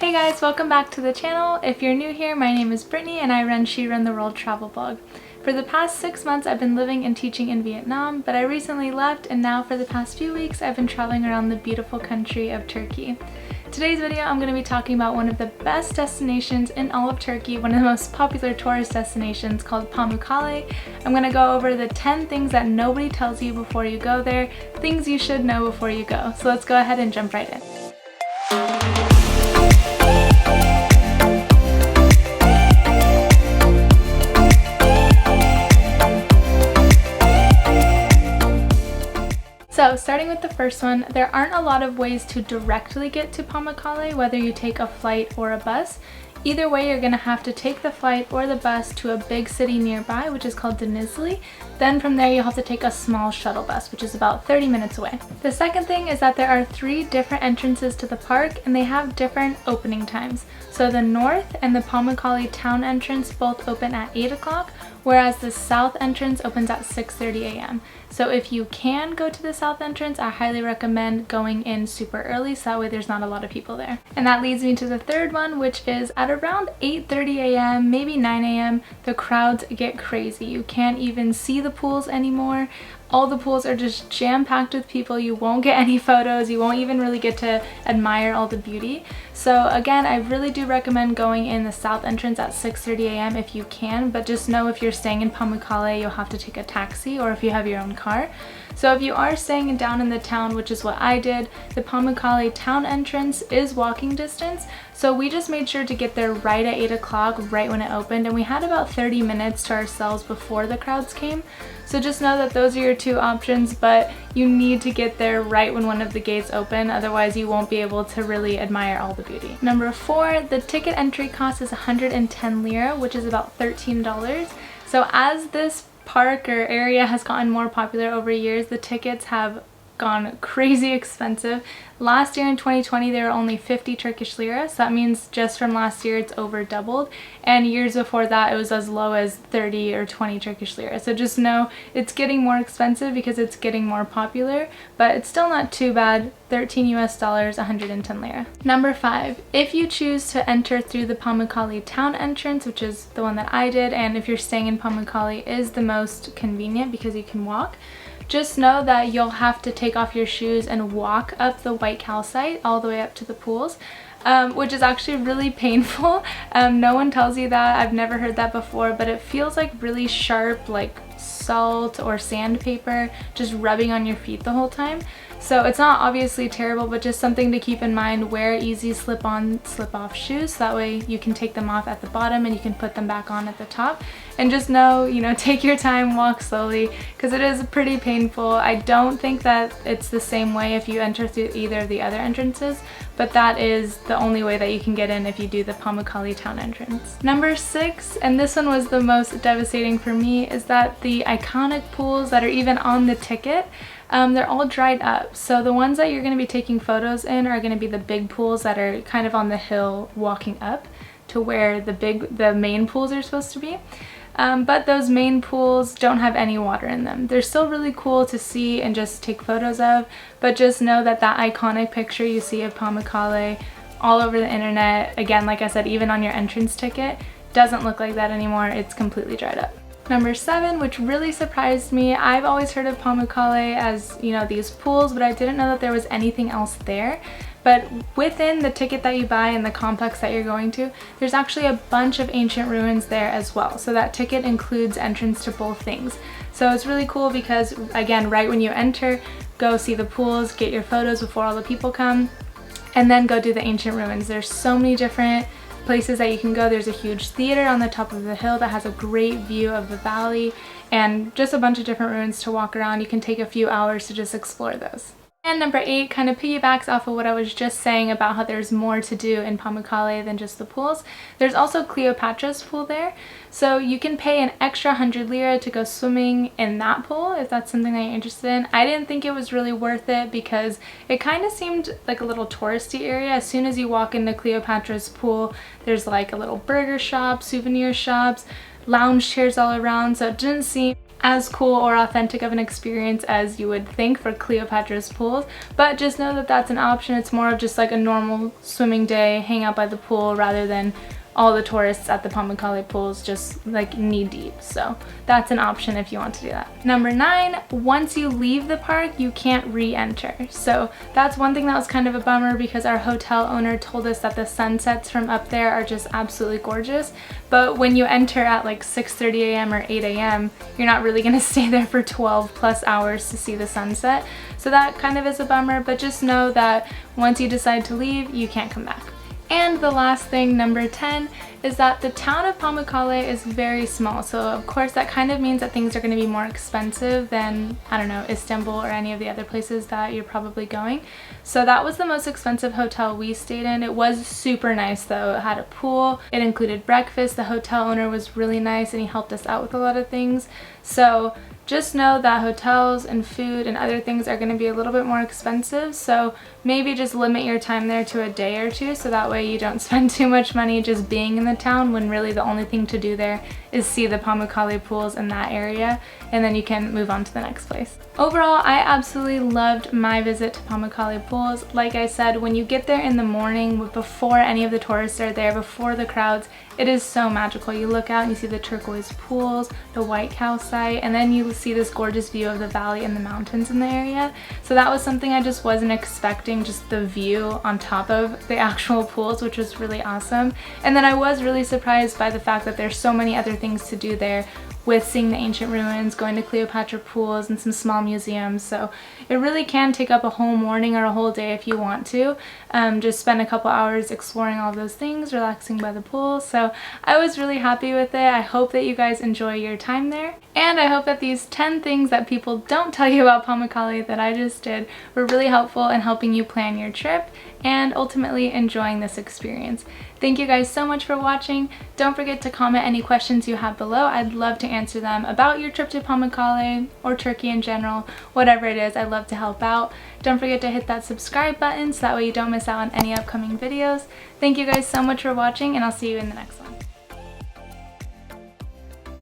Hey guys, welcome back to the channel. If you're new here, my name is Brittany and I run She Run the World travel blog. For the past 6 months I've been living and teaching in Vietnam, but I recently left and now for the past few weeks I've been traveling around the beautiful country of Turkey. Today's video I'm going to be talking about one of the best destinations in all of Turkey, one of the most popular tourist destinations called Pamukkale. I'm going to go over the 10 things that nobody tells you before you go there, things you should know before you go. So let's go ahead and jump right in. So starting with the first one, there aren't a lot of ways to directly get to Pamukkale, whether you take a flight or a bus. Either way, you're going to have to take the flight or the bus to a big city nearby, which is called Denizli. Then from there, you'll have to take a small shuttle bus, which is about 30 minutes away. The second thing is that there are 3 different entrances to the park, and they have different opening times. So the north and the Pamukkale town entrance both open at 8 o'clock, whereas the south entrance opens at 6:30 a.m. So if you can go to the south entrance, I highly recommend going in super early so that way there's not a lot of people there. And that leads me to the third one, which is at around 8:30 a.m., maybe 9 a.m., the crowds get crazy. You can't even see the pools anymore. All the pools are just jam-packed with people. You won't get any photos. You won't even really get to admire all the beauty. So again, I really do recommend going in the south entrance at 6:30 a.m. if you can, but just know if you're staying in Pamukkale, you'll have to take a taxi or if you have your own car. So if you are staying down in the town, which is what I did, the Pamukkale town entrance is walking distance. So we just made sure to get there right at 8 o'clock, right when it opened, and we had about 30 minutes to ourselves before the crowds came. So just know that those are your 2 options, but you need to get there right when one of the gates open, otherwise you won't be able to really admire all the beauty. Number 4, the ticket entry cost is 110 lira, which is about $13. So as this park or area has gotten more popular over years, the tickets have gone crazy expensive. Last year in 2020 they were only 50 Turkish lira, so that means just from last year it's over doubled, and years before that it was as low as 30 or 20 Turkish lira. So just know it's getting more expensive because it's getting more popular, but it's still not too bad. $13 US, 110 lira. Number 5, if you choose to enter through the Pamukkale town entrance, which is the one that I did, and if you're staying in Pamukkale is the most convenient because you can walk, just know that you'll have to take off your shoes and walk up the white calcite all the way up to the pools, which is actually really painful. No one tells you that. I've never heard that before, but it feels like really sharp, like salt or sandpaper just rubbing on your feet the whole time. So it's not obviously terrible, but just something to keep in mind. Wear easy slip-on, slip-off shoes, so that way you can take them off at the bottom and you can put them back on at the top. And just know, take your time, walk slowly, because it is pretty painful. I don't think that it's the same way if you enter through either of the other entrances, but that is the only way that you can get in if you do the Pamukkale town entrance. Number 6, and this one was the most devastating for me, is that the iconic pools that are even on the ticket, they're all dried up. So the ones that you're going to be taking photos in are going to be the big pools that are kind of on the hill walking up to where the main pools are supposed to be. But those main pools don't have any water in them. They're still really cool to see and just take photos of, but just know that that iconic picture you see of Pamukkale all over the internet, again, like I said, even on your entrance ticket, doesn't look like that anymore. It's completely dried up. Number 7, which really surprised me, I've always heard of Pamukkale as, these pools, but I didn't know that there was anything else there. But within the ticket that you buy and the complex that you're going to, there's actually a bunch of ancient ruins there as well. So that ticket includes entrance to both things. So it's really cool because, again, right when you enter, go see the pools, get your photos before all the people come, and then go do the ancient ruins. There's so many different places that you can go. There's a huge theater on the top of the hill that has a great view of the valley, and just a bunch of different ruins to walk around. You can take a few hours to just explore those. And number 8 kind of piggybacks off of what I was just saying about how there's more to do in Pamukkale than just the pools. There's also Cleopatra's pool there, so you can pay an extra 100 lira to go swimming in that pool if that's something that you're interested in. I didn't think it was really worth it because it kind of seemed like a little touristy area. As soon as you walk into Cleopatra's pool, there's like a little burger shop, souvenir shops, lounge chairs all around, so it didn't seem as cool or authentic of an experience as you would think for Cleopatra's pools, but just know that that's an option. It's more of just like a normal swimming day, hang out by the pool, rather than all the tourists at the Pamukkale pools just like knee deep. So that's an option if you want to do that. Number 9, once you leave the park, you can't re-enter. So that's one thing that was kind of a bummer, because our hotel owner told us that the sunsets from up there are just absolutely gorgeous. But when you enter at like 6:30 a.m. or 8 a.m., you're not really gonna stay there for 12 plus hours to see the sunset. So that kind of is a bummer, but just know that once you decide to leave, you can't come back. And the last thing, number 10, is that the town of Pamukkale is very small. So of course that kind of means that things are going to be more expensive than, I don't know, Istanbul or any of the other places that you're probably going. So that was the most expensive hotel we stayed in. It was super nice though. It had a pool, it included breakfast, the hotel owner was really nice and he helped us out with a lot of things. So just know that hotels and food and other things are going to be a little bit more expensive, so maybe just limit your time there to a day or two, so that way you don't spend too much money just being in the town when really the only thing to do there is see the Pamukkale pools in that area, and then you can move on to the next place. Overall, I absolutely loved my visit to Pamukkale pools. Like I said, when you get there in the morning, before any of the tourists are there, before the crowds, it is so magical. You look out and you see the turquoise pools, the white calcite, and then you see this gorgeous view of the valley and the mountains in the area. So that was something I just wasn't expecting, just the view on top of the actual pools, which was really awesome. And then I was really surprised by the fact that there's so many other things to do there, with seeing the ancient ruins, going to Cleopatra pools, and some small museums. So it really can take up a whole morning or a whole day if you want to. Just spend a couple hours exploring all those things, relaxing by the pool. So I was really happy with it. I hope that you guys enjoy your time there. And I hope that these 10 things that people don't tell you about Pamukkale that I just did were really helpful in helping you plan your trip and ultimately enjoying this experience. Thank you guys so much for watching. Don't forget to comment any questions you have below. I'd love to answer them about your trip to Pamukkale or Turkey in general. Whatever it is, I'd love to help out. Don't forget to hit that subscribe button so that way you don't miss out on any upcoming videos. Thank you guys so much for watching, and I'll see you in the next one.